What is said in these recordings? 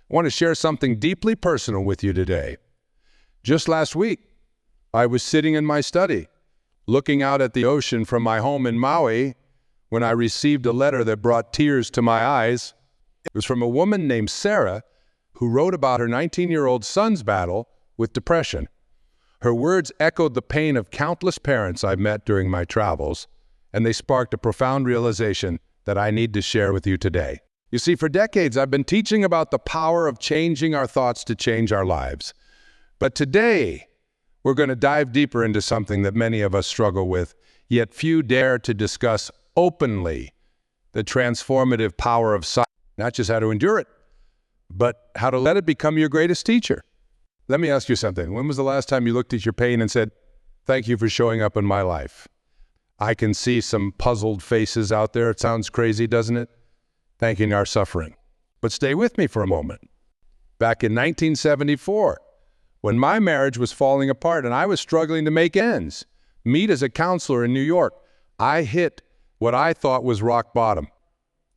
I want to share something deeply personal with you today. Just last week, I was sitting in my study, looking out at the ocean from my home in Maui, when I received a letter that brought tears to my eyes. It was from a woman named Sarah, who wrote about her 19-year-old son's battle with depression. Her words echoed the pain of countless parents I've met during my travels, and they sparked a profound realization that I need to share with you today. You see, for decades, I've been teaching about the power of changing our thoughts to change our lives. But today, we're going to dive deeper into something that many of us struggle with, yet few dare to discuss openly: the transformative power of suffering. Not just how to endure it, but how to let it become your greatest teacher. Let me ask you something. When was the last time you looked at your pain and said, "Thank you for showing up in my life"? I can see some puzzled faces out there. It sounds crazy, doesn't it? Thanking our suffering. But stay with me for a moment. Back in 1974, when my marriage was falling apart and I was struggling to make ends meet as a counselor in New York, I hit what I thought was rock bottom.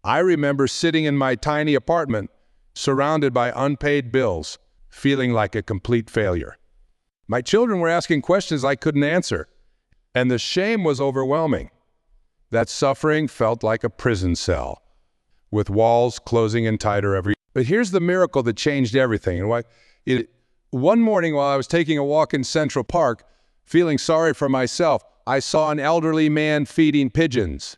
I remember sitting in my tiny apartment, surrounded by unpaid bills, feeling like a complete failure. My children were asking questions I couldn't answer, and the shame was overwhelming. That suffering felt like a prison cell, with walls closing in tighter every. But here's the miracle that changed everything. One morning while I was taking a walk in Central Park, feeling sorry for myself, I saw an elderly man feeding pigeons.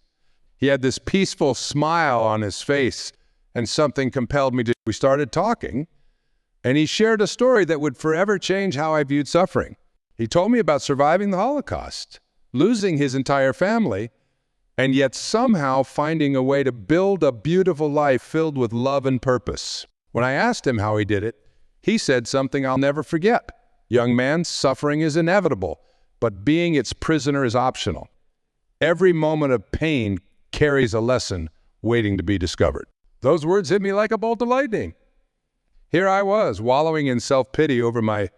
He had this peaceful smile on his face, and something compelled me to. We started talking, and he shared a story that would forever change how I viewed suffering. He told me about surviving the Holocaust, losing his entire family, and yet somehow finding a way to build a beautiful life filled with love and purpose. When I asked him how he did it, he said something I'll never forget. "Young man, suffering is inevitable, but being its prisoner is optional. Every moment of pain carries a lesson waiting to be discovered." Those words hit me like a bolt of lightning. Here I was, wallowing in self-pity over my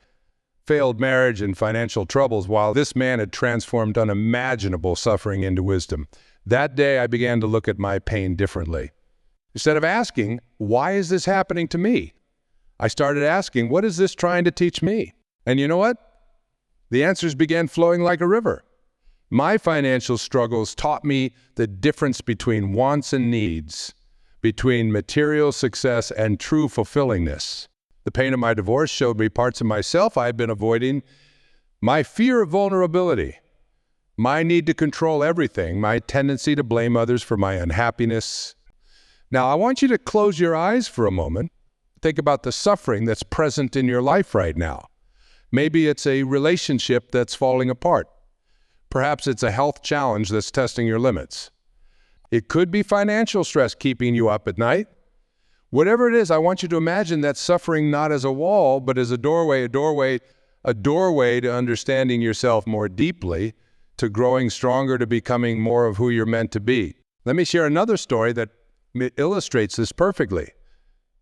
failed marriage and financial troubles, while this man had transformed unimaginable suffering into wisdom. That day, I began to look at my pain differently. Instead of asking, "Why is this happening to me?" I started asking, "What is this trying to teach me?" And you know what? The answers began flowing like a river. My financial struggles taught me the difference between wants and needs, between material success and true fulfillingness. The pain of my divorce showed me parts of myself I had been avoiding: my fear of vulnerability, my need to control everything, my tendency to blame others for my unhappiness. Now, I want you to close your eyes for a moment. Think about the suffering that's present in your life right now. Maybe it's a relationship that's falling apart. Perhaps it's a health challenge that's testing your limits. It could be financial stress keeping you up at night. Whatever it is, I want you to imagine that suffering not as a wall, but as a doorway to understanding yourself more deeply, to growing stronger, to becoming more of who you're meant to be. Let me share another story that illustrates this perfectly.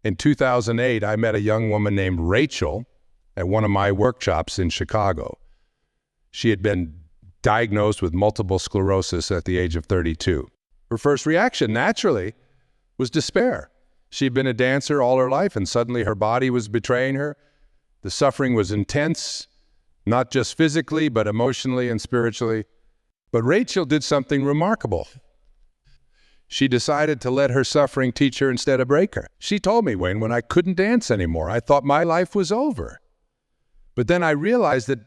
In 2008, I met a young woman named Rachel at one of my workshops in Chicago. She had been diagnosed with multiple sclerosis at the age of 32. Her first reaction, naturally, was despair. She'd been a dancer all her life, and suddenly her body was betraying her. The suffering was intense, not just physically, but emotionally and spiritually. But Rachel did something remarkable. She decided to let her suffering teach her instead of break her. She told me, "Wayne, when I couldn't dance anymore, I thought my life was over. But then I realized that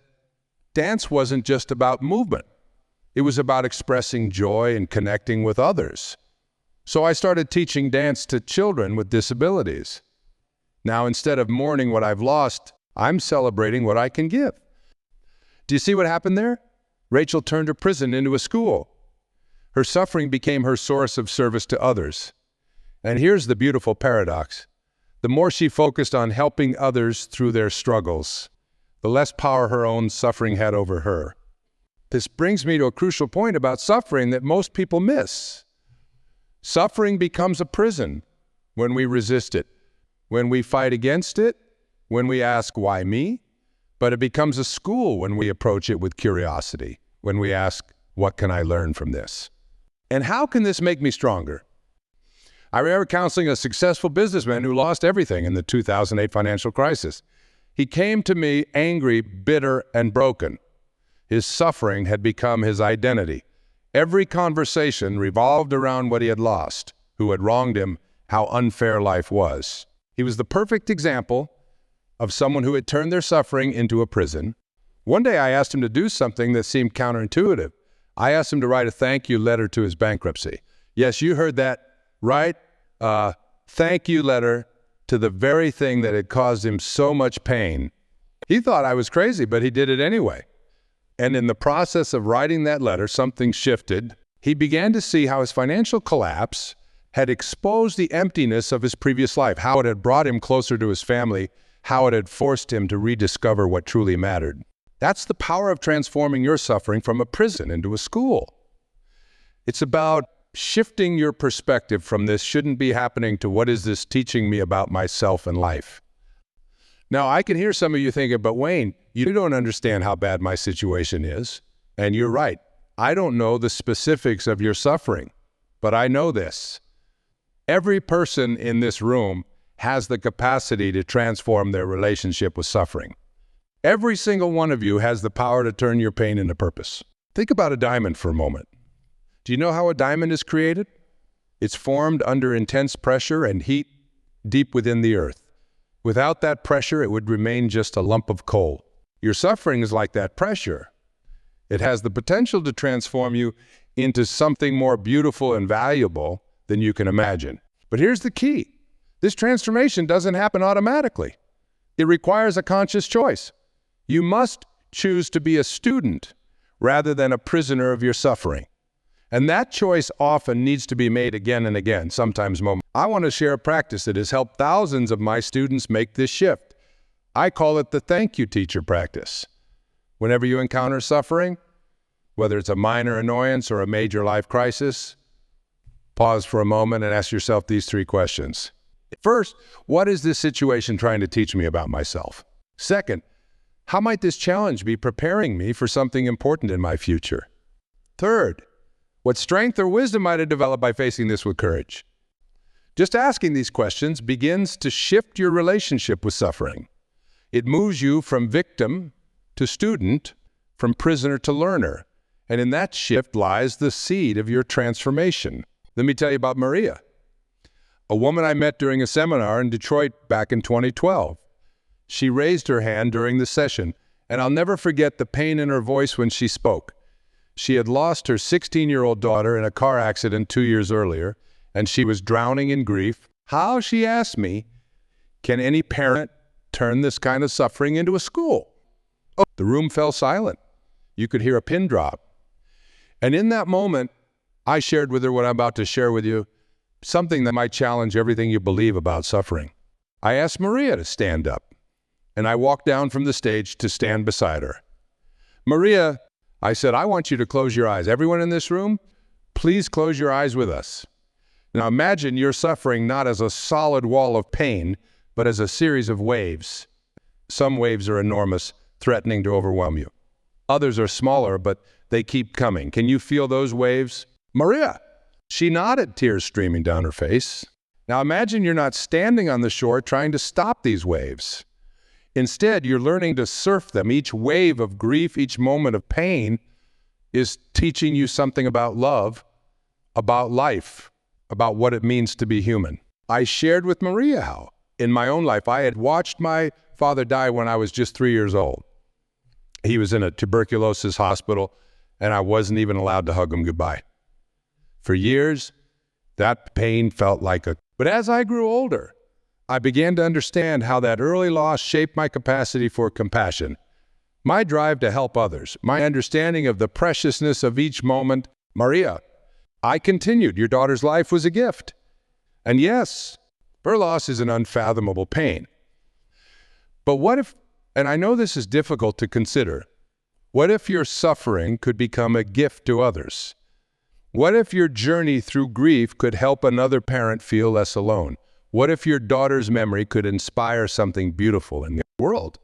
dance wasn't just about movement. It was about expressing joy and connecting with others. So I started teaching dance to children with disabilities. Now, instead of mourning what I've lost, I'm celebrating what I can give." Do you see what happened there? Rachel turned her prison into a school. Her suffering became her source of service to others. And here's the beautiful paradox. The more she focused on helping others through their struggles, the less power her own suffering had over her. This brings me to a crucial point about suffering that most people miss. Suffering becomes a prison when we resist it, when we fight against it, when we ask, "Why me?" But it becomes a school when we approach it with curiosity, when we ask, "What can I learn from this? And how can this make me stronger?" I remember counseling a successful businessman who lost everything in the 2008 financial crisis. He came to me angry, bitter, and broken. His suffering had become his identity. Every conversation revolved around what he had lost, who had wronged him, how unfair life was. He was the perfect example of someone who had turned their suffering into a prison. One day I asked him to do something that seemed counterintuitive. I asked him to write a thank you letter to his bankruptcy. Yes, you heard that right. Thank you letter to the very thing that had caused him so much pain. He thought I was crazy, but he did it anyway. And in the process of writing that letter, something shifted. He began to see how his financial collapse had exposed the emptiness of his previous life, how it had brought him closer to his family, how it had forced him to rediscover what truly mattered. That's the power of transforming your suffering from a prison into a school. It's about shifting your perspective from this shouldn't be happening to what is this teaching me about myself and life. Now, I can hear some of you thinking, but Wayne, you don't understand how bad my situation is. And you're right. I don't know the specifics of your suffering, but I know this. Every person in this room has the capacity to transform their relationship with suffering. Every single one of you has the power to turn your pain into purpose. Think about a diamond for a moment. Do you know how a diamond is created? It's formed under intense pressure and heat deep within the earth. Without that pressure, it would remain just a lump of coal. Your suffering is like that pressure. It has the potential to transform you into something more beautiful and valuable than you can imagine. But here's the key. This transformation doesn't happen automatically. It requires a conscious choice. You must choose to be a student rather than a prisoner of your suffering. And that choice often needs to be made again and again, sometimes more. I want to share a practice that has helped thousands of my students make this shift. I call it the thank you teacher practice. Whenever you encounter suffering, whether it's a minor annoyance or a major life crisis, pause for a moment and ask yourself these three questions. First, what is this situation trying to teach me about myself? Second, how might this challenge be preparing me for something important in my future? Third, what strength or wisdom might I develop by facing this with courage? Just asking these questions begins to shift your relationship with suffering. It moves you from victim to student, from prisoner to learner. And in that shift lies the seed of your transformation. Let me tell you about Maria, a woman I met during a seminar in Detroit back in 2012. She raised her hand during the session, and I'll never forget the pain in her voice when she spoke. She had lost her 16-year-old daughter in a car accident 2 years earlier, and she was drowning in grief. How, she asked me, can any parent turn this kind of suffering into a school? Oh, the room fell silent. You could hear a pin drop. And in that moment, I shared with her what I'm about to share with you, something that might challenge everything you believe about suffering. I asked Maria to stand up, and I walked down from the stage to stand beside her. Maria, I said, I want you to close your eyes. Everyone in this room, please close your eyes with us. Now imagine you're suffering not as a solid wall of pain, but as a series of waves. Some waves are enormous, threatening to overwhelm you. Others are smaller, but they keep coming. Can you feel those waves? Maria, she nodded, tears streaming down her face. Now imagine you're not standing on the shore trying to stop these waves. Instead, you're learning to surf them. Each wave of grief, each moment of pain is teaching you something about love, about life, about what it means to be human. I shared with Maria how, in my own life, I had watched my father die when I was just 3 years old. He was in a tuberculosis hospital, and I wasn't even allowed to hug him goodbye. For years, that pain felt like a... But as I grew older, I began to understand how that early loss shaped my capacity for compassion, my drive to help others, my understanding of the preciousness of each moment. Maria, I continued, your daughter's life was a gift. And yes, her loss is an unfathomable pain. But what if, and I know this is difficult to consider, what if your suffering could become a gift to others? What if your journey through grief could help another parent feel less alone? What if your daughter's memory could inspire something beautiful in the world?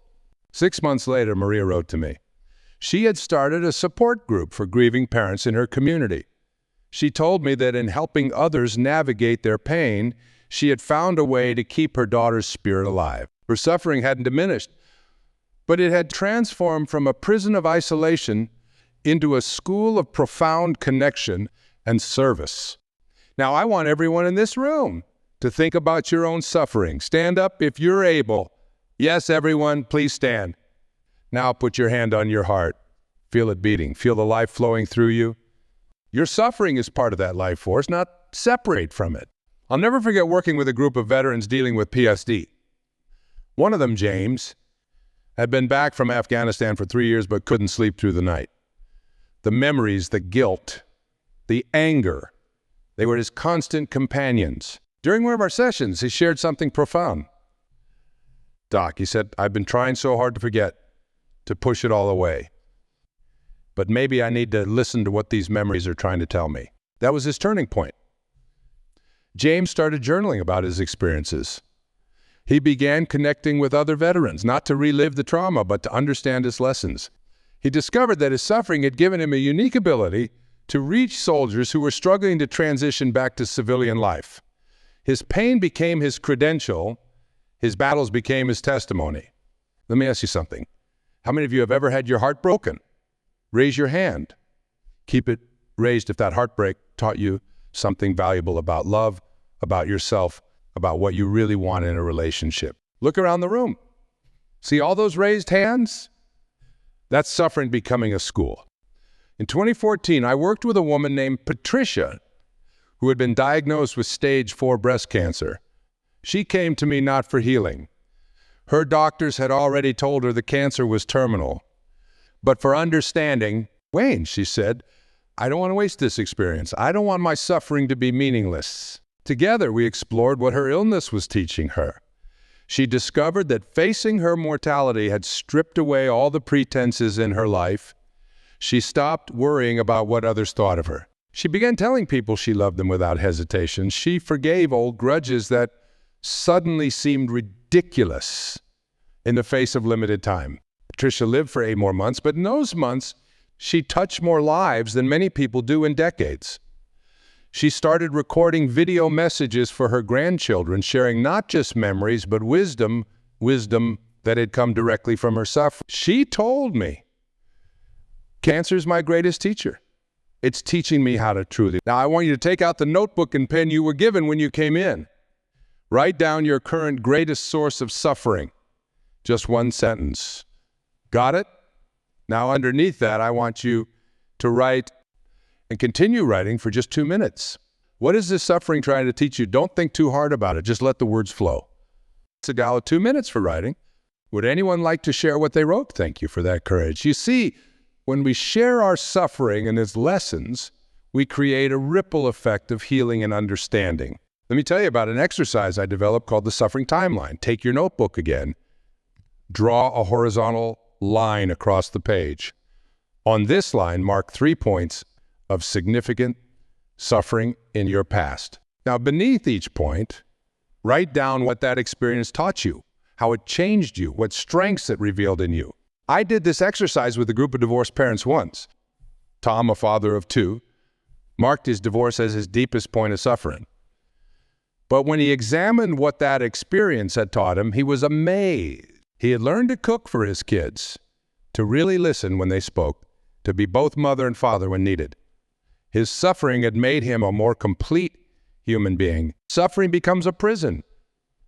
6 months later, Maria wrote to me. She had started a support group for grieving parents in her community. She told me that in helping others navigate their pain, she had found a way to keep her daughter's spirit alive. Her suffering hadn't diminished, but it had transformed from a prison of isolation into a school of profound connection and service. Now, I want everyone in this room to think about your own suffering. Stand up if you're able. Yes, everyone, please stand. Now put your hand on your heart. Feel it beating. Feel the life flowing through you. Your suffering is part of that life force, not separate from it. I'll never forget working with a group of veterans dealing with PSD. One of them, James, had been back from Afghanistan for 3 years but couldn't sleep through the night. The memories, the guilt, the anger, they were his constant companions. During one of our sessions, he shared something profound. Doc, he said, I've been trying so hard to forget, to push it all away. But maybe I need to listen to what these memories are trying to tell me. That was his turning point. James started journaling about his experiences. He began connecting with other veterans, not to relive the trauma, but to understand his lessons. He discovered that his suffering had given him a unique ability to reach soldiers who were struggling to transition back to civilian life. His pain became his credential. His battles became his testimony. Let me ask you something. How many of you have ever had your heart broken? Raise your hand. Keep it raised if that heartbreak taught you something valuable about love, about yourself, about what you really want in a relationship. Look around the room. See all those raised hands? That's suffering becoming a school. In 2014, I worked with a woman named Patricia who had been diagnosed with stage 4 breast cancer. She came to me not for healing. Her doctors had already told her the cancer was terminal. But for understanding, Wayne, she said, I don't want to waste this experience. I don't want my suffering to be meaningless. Together, we explored what her illness was teaching her. She discovered that facing her mortality had stripped away all the pretenses in her life. She stopped worrying about what others thought of her. She began telling people she loved them without hesitation. She forgave old grudges that suddenly seemed ridiculous in the face of limited time. Patricia lived for 8 more months, but in those months, she touched more lives than many people do in decades. She started recording video messages for her grandchildren, sharing not just memories, but wisdom that had come directly from her suffering. She told me, cancer is my greatest teacher. It's teaching me how to truly. Now, I want you to take out the notebook and pen you were given when you came in. Write down your current greatest source of suffering. Just one sentence. Got it? Now, underneath that, I want you to write and continue writing for just 2 minutes. What is this suffering trying to teach you? Don't think too hard about it. Just let the words flow. It's a gal of 2 minutes for writing. Would anyone like to share what they wrote? Thank you for that courage. You see, when we share our suffering and its lessons, we create a ripple effect of healing and understanding. Let me tell you about an exercise I developed called the suffering timeline. Take your notebook again. Draw a horizontal line across the page. On this line, mark 3 points of significant suffering in your past. Now, beneath each point, write down what that experience taught you, how it changed you, what strengths it revealed in you. I did this exercise with a group of divorced parents once. Tom, a father of 2, marked his divorce as his deepest point of suffering. But when he examined what that experience had taught him, he was amazed. He had learned to cook for his kids, to really listen when they spoke, to be both mother and father when needed. His suffering had made him a more complete human being. Suffering becomes a prison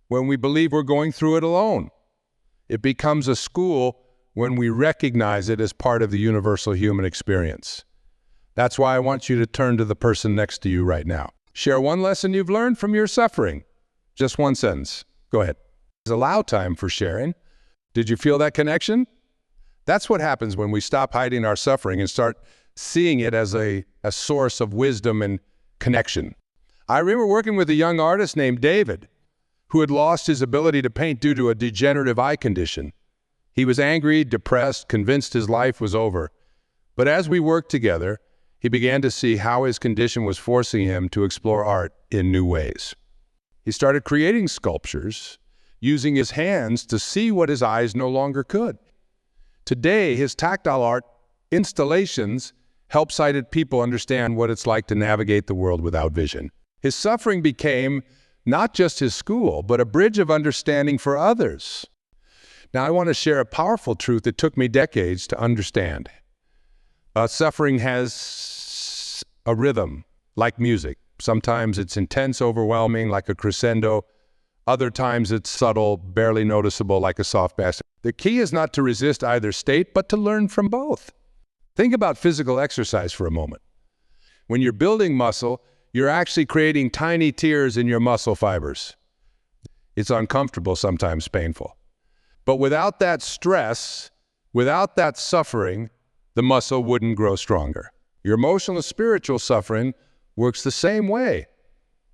when we believe we're going through it alone. It becomes a school when we recognize it as part of the universal human experience. That's why I want you to turn to the person next to you right now. Share one lesson you've learned from your suffering. Just one sentence. Go ahead. Allow time for sharing. Did you feel that connection? That's what happens when we stop hiding our suffering and start seeing it as a source of wisdom and connection. I remember working with a young artist named David who had lost his ability to paint due to a degenerative eye condition. He was angry, depressed, convinced his life was over. But as we worked together, he began to see how his condition was forcing him to explore art in new ways. He started creating sculptures, using his hands to see what his eyes no longer could. Today, his tactile art installations help sighted people understand what it's like to navigate the world without vision. His suffering became not just his school, but a bridge of understanding for others. Now, I want to share a powerful truth that took me decades to understand. Suffering has a rhythm, like music. Sometimes it's intense, overwhelming, like a crescendo. Other times it's subtle, barely noticeable, like a soft bass. The key is not to resist either state, but to learn from both. Think about physical exercise for a moment. When you're building muscle, you're actually creating tiny tears in your muscle fibers. It's uncomfortable, sometimes painful. But without that stress, without that suffering, the muscle wouldn't grow stronger. Your emotional and spiritual suffering works the same way.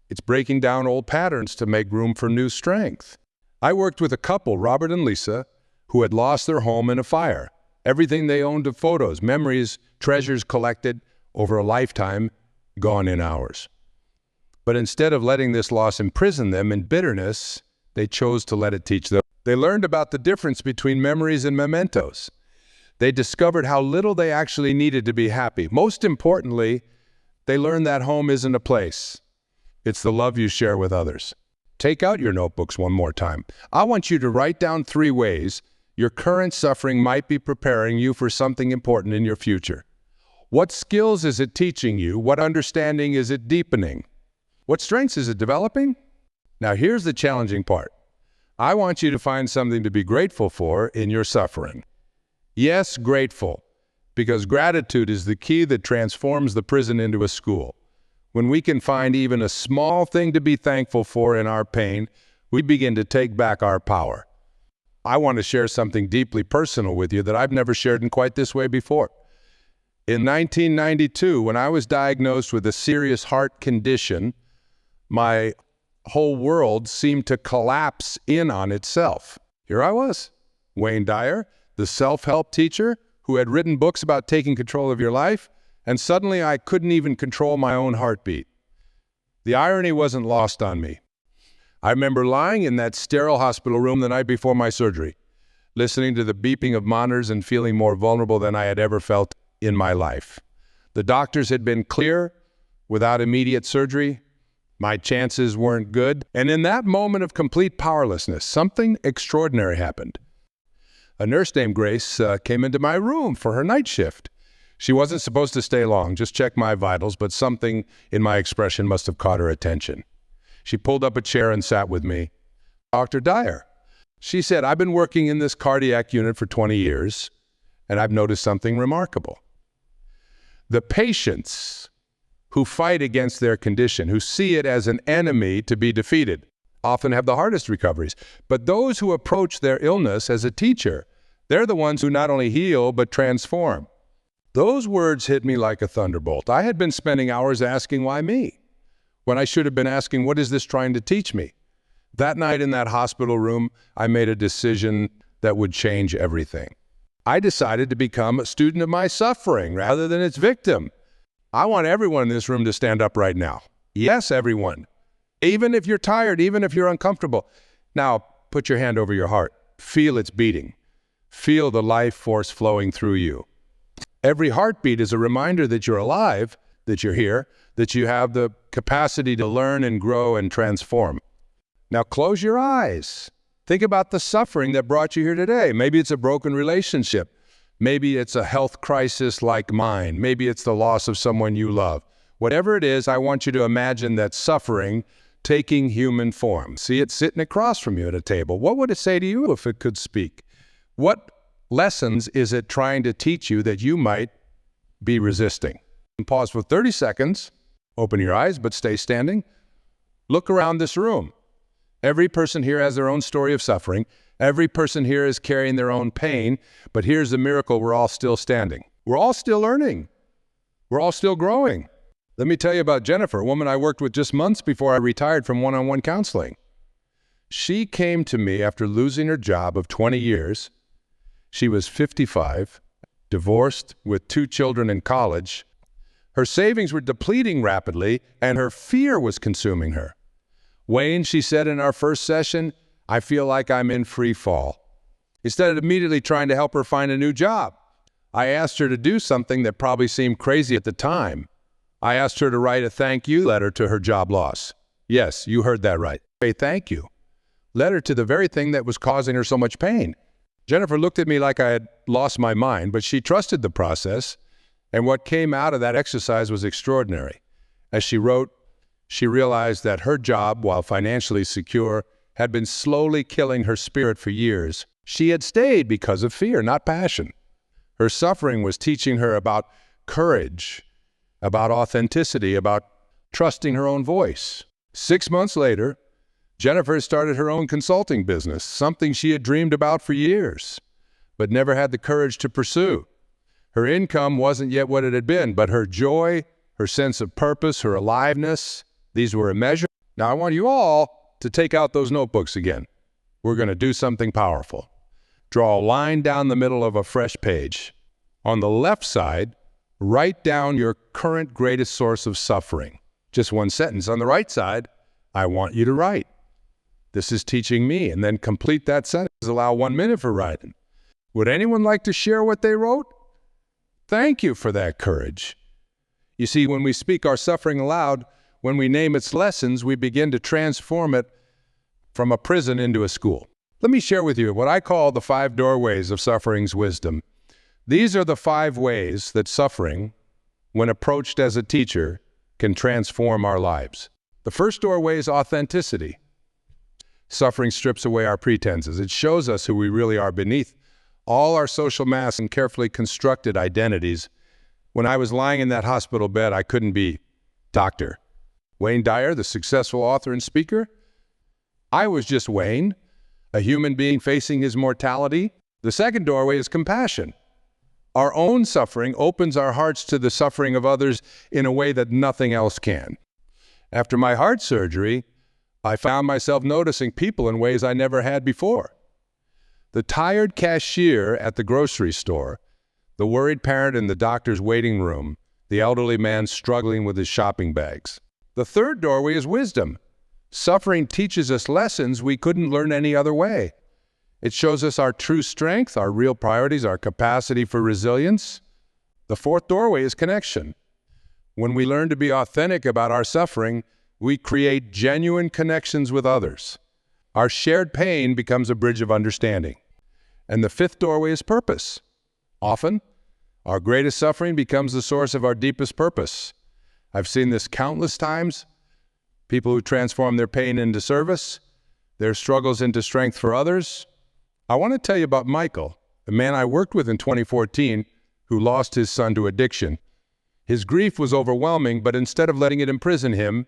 It's breaking down old patterns to make room for new strength. I worked with a couple, Robert and Lisa, who had lost their home in a fire. Everything they owned of photos, memories, treasures collected over a lifetime, gone in hours. But instead of letting this loss imprison them in bitterness, they chose to let it teach them. They learned about the difference between memories and mementos. They discovered how little they actually needed to be happy. Most importantly, they learned that home isn't a place. It's the love you share with others. Take out your notebooks one more time. I want you to write down 3 ways your current suffering might be preparing you for something important in your future. What skills is it teaching you? What understanding is it deepening? What strengths is it developing? Now here's the challenging part. I want you to find something to be grateful for in your suffering. Yes, grateful, because gratitude is the key that transforms the prison into a school. When we can find even a small thing to be thankful for in our pain, we begin to take back our power. I want to share something deeply personal with you that I've never shared in quite this way before. In 1992, when I was diagnosed with a serious heart condition, my whole world seemed to collapse in on itself. Here I was, Wayne Dyer, the self-help teacher who had written books about taking control of your life, and suddenly I couldn't even control my own heartbeat. The irony wasn't lost on me. I remember lying in that sterile hospital room the night before my surgery, listening to the beeping of monitors and feeling more vulnerable than I had ever felt in my life. The doctors had been clear. Without immediate surgery, my chances weren't good. And in that moment of complete powerlessness, something extraordinary happened. A nurse named Grace came into my room for her night shift. She wasn't supposed to stay long, just check my vitals, but something in my expression must have caught her attention. She pulled up a chair and sat with me. Dr. Dyer, she said, I've been working in this cardiac unit for 20 years, and I've noticed something remarkable. The patients who fight against their condition, who see it as an enemy to be defeated, often have the hardest recoveries. But those who approach their illness as a teacher, they're the ones who not only heal, but transform. Those words hit me like a thunderbolt. I had been spending hours asking, why me? When I should have been asking, what is this trying to teach me? That night in that hospital room, I made a decision that would change everything. I decided to become a student of my suffering rather than its victim. I want everyone in this room to stand up right now. Yes, everyone. Even if you're tired, even if you're uncomfortable. Now, put your hand over your heart. Feel its beating. Feel the life force flowing through you. Every heartbeat is a reminder that you're alive, that you're here, that you have the capacity to learn and grow and transform. Now close your eyes. Think about the suffering that brought you here today. Maybe it's a broken relationship. Maybe it's a health crisis like mine. Maybe it's the loss of someone you love. Whatever it is, I want you to imagine that suffering taking human form. See it sitting across from you at a table. What would it say to you if it could speak? What lessons is it trying to teach you that you might be resisting? Pause for 30 seconds. Open your eyes, but stay standing. Look around this room. Every person here has their own story of suffering. Every person here is carrying their own pain. But here's the miracle: we're all still standing. We're all still learning. We're all still growing. Let me tell you about Jennifer, a woman I worked with just months before I retired from one-on-one counseling. She came to me after losing her job of 20 years. She was 55, divorced with 2 children in college. Her savings were depleting rapidly, and her fear was consuming her. Wayne, she said in our first session, I feel like I'm in free fall. Instead of immediately trying to help her find a new job, I asked her to do something that probably seemed crazy at the time. I asked her to write a thank you letter to her job loss. Yes, you heard that right. A thank you letter to the very thing that was causing her so much pain. Jennifer looked at me like I had lost my mind, but she trusted the process, and what came out of that exercise was extraordinary. As she wrote, she realized that her job, while financially secure, had been slowly killing her spirit for years. She had stayed because of fear, not passion. Her suffering was teaching her about courage, about authenticity, about trusting her own voice. 6 months later, Jennifer started her own consulting business, something she had dreamed about for years, but never had the courage to pursue. Her income wasn't yet what it had been, but her joy, her sense of purpose, her aliveness, these were immeasurable. Now I want you all to take out those notebooks again. We're going to do something powerful. Draw a line down the middle of a fresh page. On the left side, write down your current greatest source of suffering. Just one sentence. On the right side, I want you to write. This is teaching me, and then complete that sentence. Allow 1 minute for writing. Would anyone like to share what they wrote? Thank you for that courage. You see, when we speak our suffering aloud, when we name its lessons, we begin to transform it from a prison into a school. Let me share with you what I call the 5 doorways of suffering's wisdom. These are the 5 ways that suffering, when approached as a teacher, can transform our lives. The first doorway is authenticity. Suffering strips away our pretenses. It shows us who we really are beneath all our social masks and carefully constructed identities. When I was lying in that hospital bed, I couldn't be Dr. Wayne Dyer, the successful author and speaker. I was just Wayne, a human being facing his mortality. The second doorway is compassion. Our own suffering opens our hearts to the suffering of others in a way that nothing else can. After my heart surgery, I found myself noticing people in ways I never had before. The tired cashier at the grocery store, the worried parent in the doctor's waiting room, the elderly man struggling with his shopping bags. The third doorway is wisdom. Suffering teaches us lessons we couldn't learn any other way. It shows us our true strength, our real priorities, our capacity for resilience. The fourth doorway is connection. When we learn to be authentic about our suffering, we create genuine connections with others. Our shared pain becomes a bridge of understanding. And the fifth doorway is purpose. Often, our greatest suffering becomes the source of our deepest purpose. I've seen this countless times. People who transform their pain into service, their struggles into strength for others. I want to tell you about Michael, a man I worked with in 2014 who lost his son to addiction. His grief was overwhelming, but instead of letting it imprison him,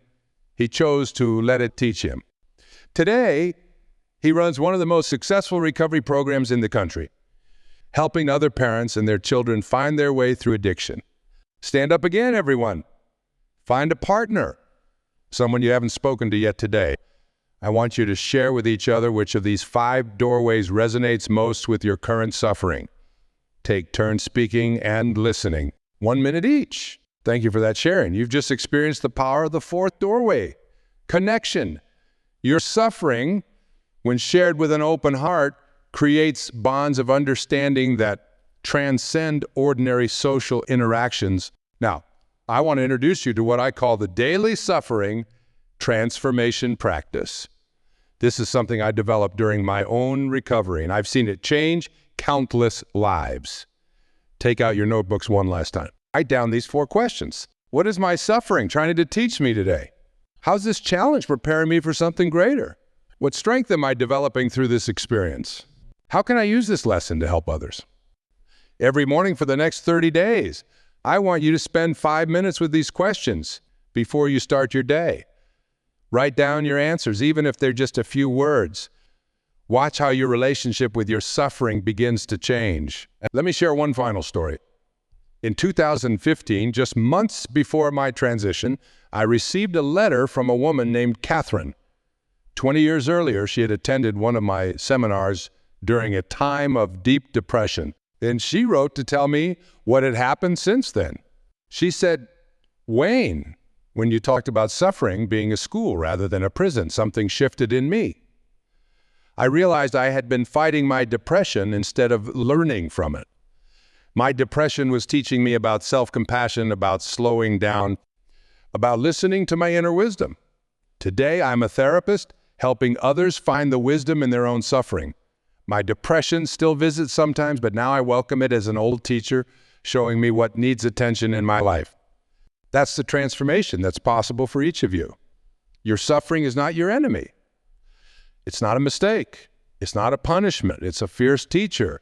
he chose to let it teach him. Today, he runs one of the most successful recovery programs in the country, helping other parents and their children find their way through addiction. Stand up again, everyone. Find a partner, someone you haven't spoken to yet today. I want you to share with each other which of these 5 doorways resonates most with your current suffering. Take turns speaking and listening, 1 minute each. Thank you for that sharing. You've just experienced the power of the fourth doorway, connection. Your suffering, when shared with an open heart, creates bonds of understanding that transcend ordinary social interactions. Now, I want to introduce you to what I call the daily suffering transformation practice. This is something I developed during my own recovery, and I've seen it change countless lives. Take out your notebooks one last time. Write down these 4 questions. What is my suffering trying to teach me today? How's this challenge preparing me for something greater? What strength am I developing through this experience? How can I use this lesson to help others? Every morning for the next 30 days, I want you to spend 5 minutes with these questions before you start your day. Write down your answers, even if they're just a few words. Watch how your relationship with your suffering begins to change. Let me share one final story. In 2015, just months before my transition, I received a letter from a woman named Catherine. 20 years earlier, she had attended one of my seminars during a time of deep depression. And she wrote to tell me what had happened since then. She said, Wayne, when you talked about suffering being a school rather than a prison, something shifted in me. I realized I had been fighting my depression instead of learning from it. My depression was teaching me about self-compassion, about slowing down, about listening to my inner wisdom. Today, I'm a therapist, helping others find the wisdom in their own suffering. My depression still visits sometimes, but now I welcome it as an old teacher, showing me what needs attention in my life. That's the transformation that's possible for each of you. Your suffering is not your enemy. It's not a mistake. It's not a punishment. It's a fierce teacher,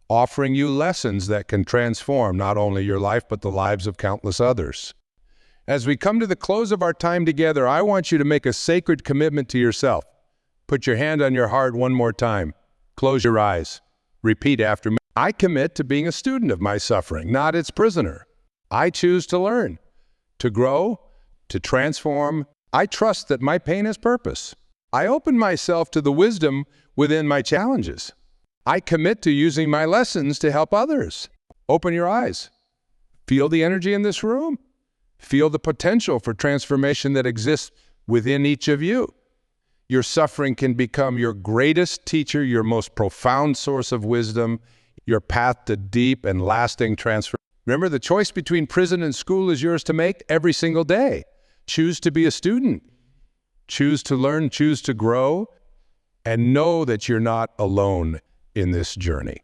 offering you lessons that can transform not only your life, but the lives of countless others. As we come to the close of our time together, I want you to make a sacred commitment to yourself. Put your hand on your heart one more time. Close your eyes. Repeat after me. I commit to being a student of my suffering, not its prisoner. I choose to learn, to grow, to transform. I trust that my pain has purpose. I open myself to the wisdom within my challenges. I commit to using my lessons to help others. Open your eyes. Feel the energy in this room. Feel the potential for transformation that exists within each of you. Your suffering can become your greatest teacher, your most profound source of wisdom, your path to deep and lasting transformation. Remember, the choice between prison and school is yours to make every single day. Choose to be a student. Choose to learn, choose to grow, and know that you're not alone in this journey.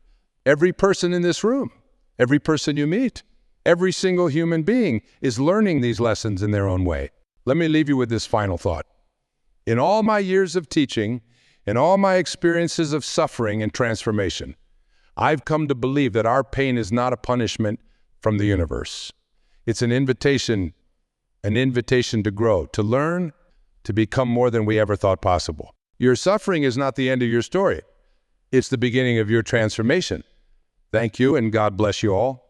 Every person in this room, every person you meet, every single human being is learning these lessons in their own way. Let me leave you with this final thought. In all my years of teaching, in all my experiences of suffering and transformation, I've come to believe that our pain is not a punishment from the universe. It's an invitation to grow, to learn, to become more than we ever thought possible. Your suffering is not the end of your story. It's the beginning of your transformation. Thank you, and God bless you all.